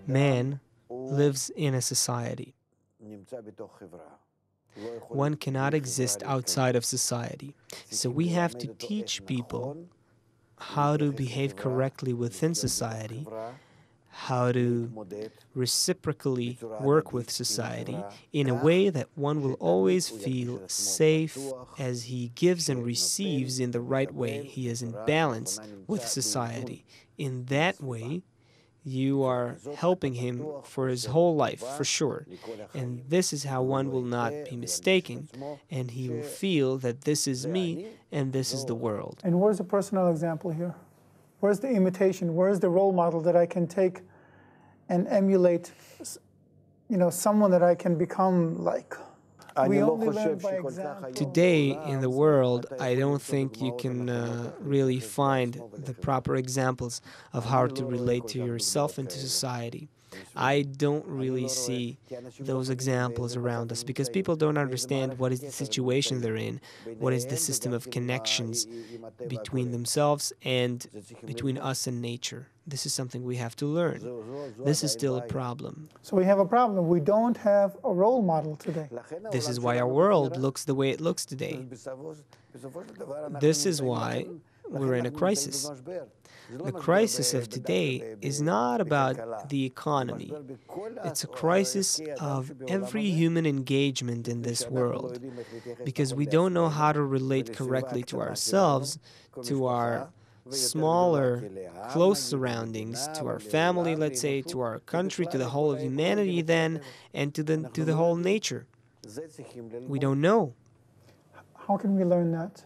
Man lives in a society. One cannot exist outside of society. So we have to teach people how to behave correctly within society, how to reciprocally work with society in a way that one will always feel safe as he gives and receives in the right way. He is in balance with society. In that way, you are helping him for his whole life, for sure. And this is how one will not be mistaken, and he will feel that this is me and this is the world. And where's the personal example here? Where's the imitation? Where's the role model that I can take and emulate, someone that I can become like? We only learn by example. Today in the world, I don't think you can really find the proper examples of how to relate to yourself and to society. I don't really see those examples around us because people don't understand what is the situation they're in, what is the system of connections between themselves and between us and nature. This is something we have to learn. This is still a problem. So we have a problem. We don't have a role model today. This is why our world looks the way it looks today. This is why we're in a crisis. The crisis of today is not about the economy. It's a crisis of every human engagement in this world, because we don't know how to relate correctly to ourselves, to our smaller, close surroundings, to our family, let's say, to our country, to the whole of humanity then, and to the whole nature. We don't know. How can we learn that?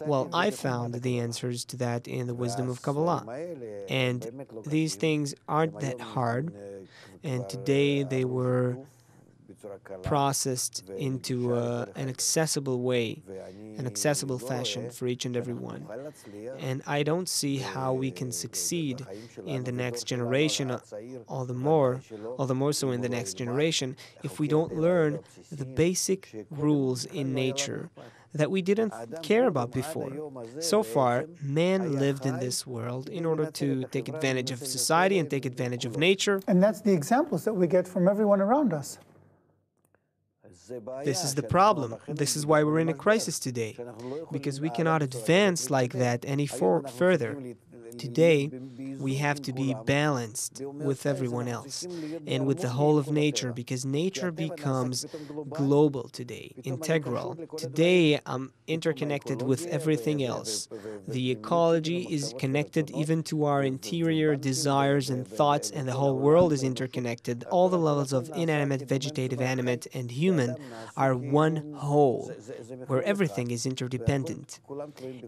Well, I found the answers to that in the wisdom of Kabbalah. And these things aren't that hard, and today they were processed into an accessible way, an accessible fashion for each and every one. And I don't see how we can succeed in the next generation, all the more so in the next generation, if we don't learn the basic rules in nature that we didn't care about before. So far, man lived in this world in order to take advantage of society and take advantage of nature. And that's the examples that we get from everyone around us. This is the problem. This is why we're in a crisis today, because we cannot advance like that any further. Today, we have to be balanced with everyone else and with the whole of nature, because nature becomes global today, integral. Today, I'm interconnected with everything else. The ecology is connected even to our interior desires and thoughts, and the whole world is interconnected. All the levels of inanimate, vegetative, animate, and human are one whole, where everything is interdependent.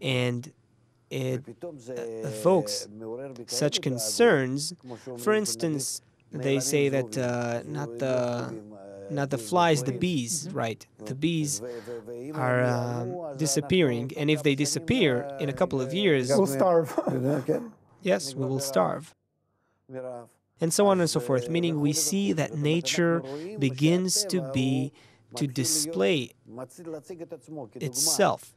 And it evokes such concerns. For instance, they say that not the flies, the bees, right? The bees are disappearing, and if they disappear in a couple of years, we'll starve. Yes, we will starve. And so on and so forth, meaning we see that nature begins to display itself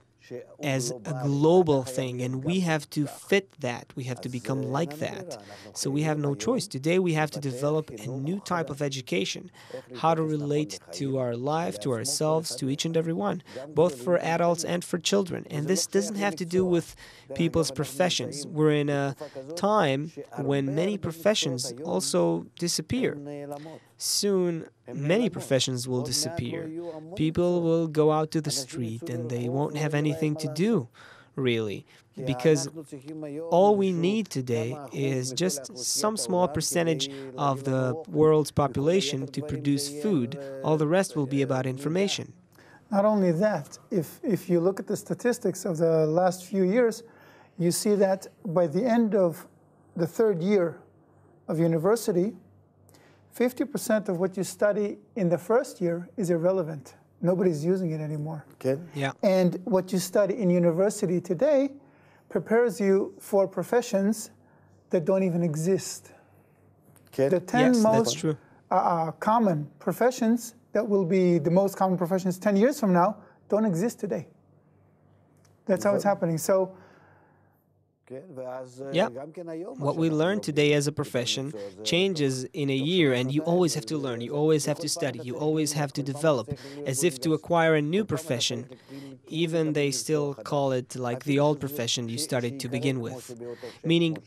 as a global thing, and we have to fit that. We have to become like that. So we have no choice. Today we have to develop a new type of education, how to relate to our life, to ourselves, to each and every one, both for adults and for children. And this doesn't have to do with people's professions. We're in a time when many professions also disappear. Soon, many professions will disappear. People will go out to the street and they won't have anything to do, really, because all we need today is just some small percentage of the world's population to produce food. All the rest will be about information. Not only that, if you look at the statistics of the last few years, you see that by the end of the third year of university, 50% of what you study in the first year is irrelevant. Nobody's using it anymore. Okay. Yeah. And what you study in university today prepares you for professions that don't even exist. Okay. The 10 Yes, that's most true. Common professions that will be the most common professions 10 years from now don't exist today. That's how it's happening. So Yeah. What we learn today as a profession changes in a year, and you always have to learn, you always have to study, you always have to develop, as if to acquire a new profession. Even they still call it like the old profession you started to begin with. Meaning,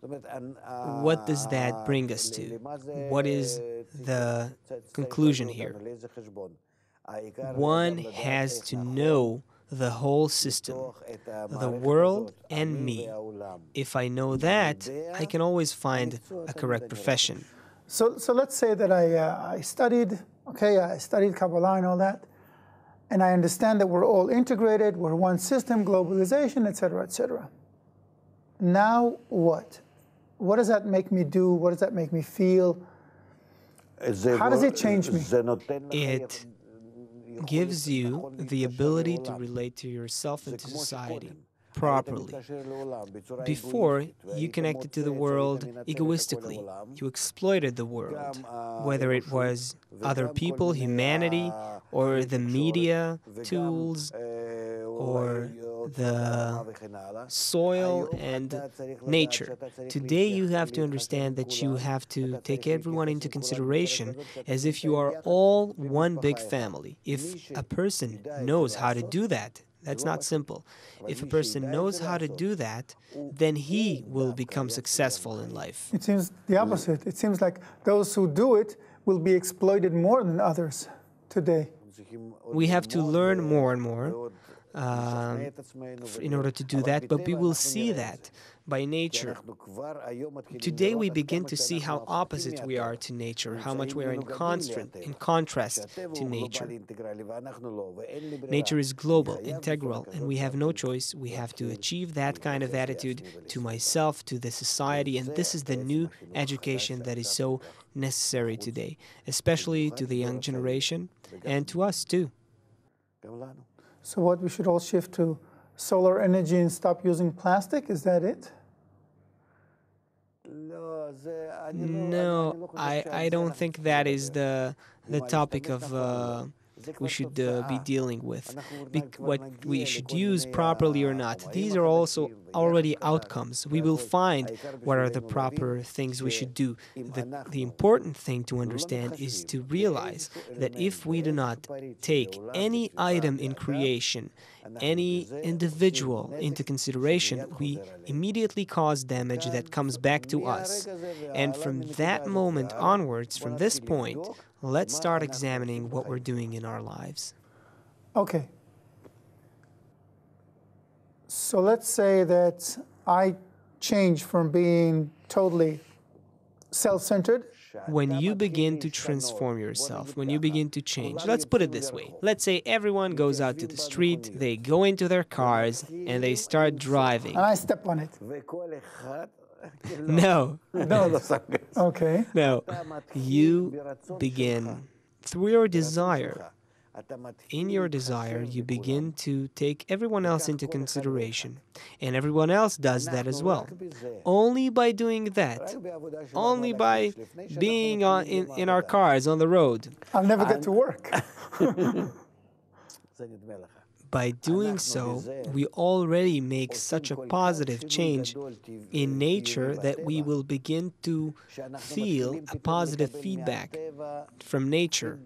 what does that bring us to? What is the conclusion here? One has to know the whole system, the world and me. If I know that, I can always find a correct profession. So let's say that I studied Kabbalah and all that, and I understand that we're all integrated, we're one system, globalization, etc., etc. Now what? What does that make me do? What does that make me feel? How does it change me? It gives you the ability to relate to yourself and to society properly. Before, you connected to the world egoistically. You exploited the world, whether it was other people, humanity, or the media, tools, or the soil and nature. Today you have to understand that you have to take everyone into consideration as if you are all one big family. If a person knows how to do that, that's not simple. If a person knows how to do that, then he will become successful in life. It seems the opposite. It seems like those who do it will be exploited more than others today. We have to learn more and more in order to do that, but we will see that by nature. Today we begin to see how opposite we are to nature, how much we are in contrast to nature. Nature is global, integral, and we have no choice. We have to achieve that kind of attitude to myself, to the society, and this is the new education that is so necessary today, especially to the young generation and to us too. So what, we should all shift to solar energy and stop using plastic? Is that it? No, I don't think that is the topic of we should be dealing with. What we should use properly or not. These are also already outcomes. We will find what are the proper things we should do. The important thing to understand is to realize that if we do not take any item in creation, any individual into consideration, we immediately cause damage that comes back to us. And from that moment onwards, from this point, let's start examining what we're doing in our lives. Okay. So let's say that I change from being totally self-centered. When you begin to transform yourself, when you begin to change, let's put it this way. Let's say everyone goes out to the street, they go into their cars, and they start driving. And I step on it. No. No. Okay. No. You begin through your desire. In your desire, you begin to take everyone else into consideration, and everyone else does that as well. Only by doing that, only by being in our cars on the road, I'll never get to work. by doing so, we already make such a positive change in nature that we will begin to feel a positive feedback from nature.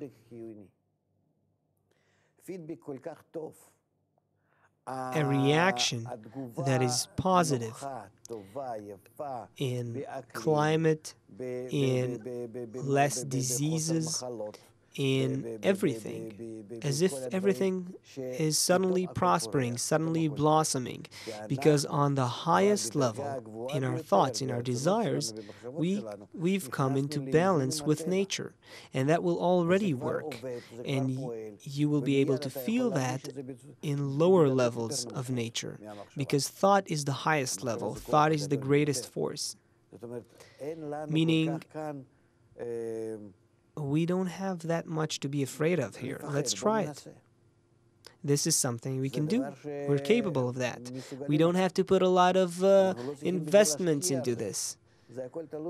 A reaction that is positive in climate, in less diseases, in everything, as if everything is suddenly prospering, suddenly blossoming, because on the highest level, in our thoughts, in our desires, we've come into balance with nature, and that will already work, and you will be able to feel that in lower levels of nature, because thought is the highest level, thought is the greatest force, meaning we don't have that much to be afraid of here. Let's try it. This is something we can do. We're capable of that. We don't have to put a lot of investments into this.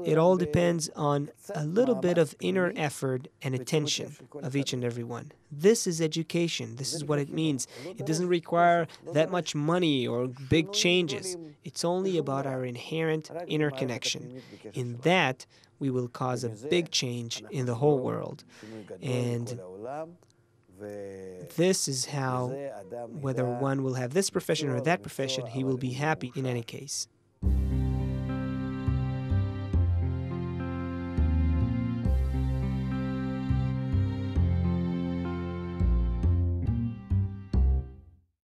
It all depends on a little bit of inner effort and attention of each and every one. This is education. This is what it means. It doesn't require that much money or big changes. It's only about our inherent inner connection. In that, we will cause a big change in the whole world. And this is how, whether one will have this profession or that profession, he will be happy in any case.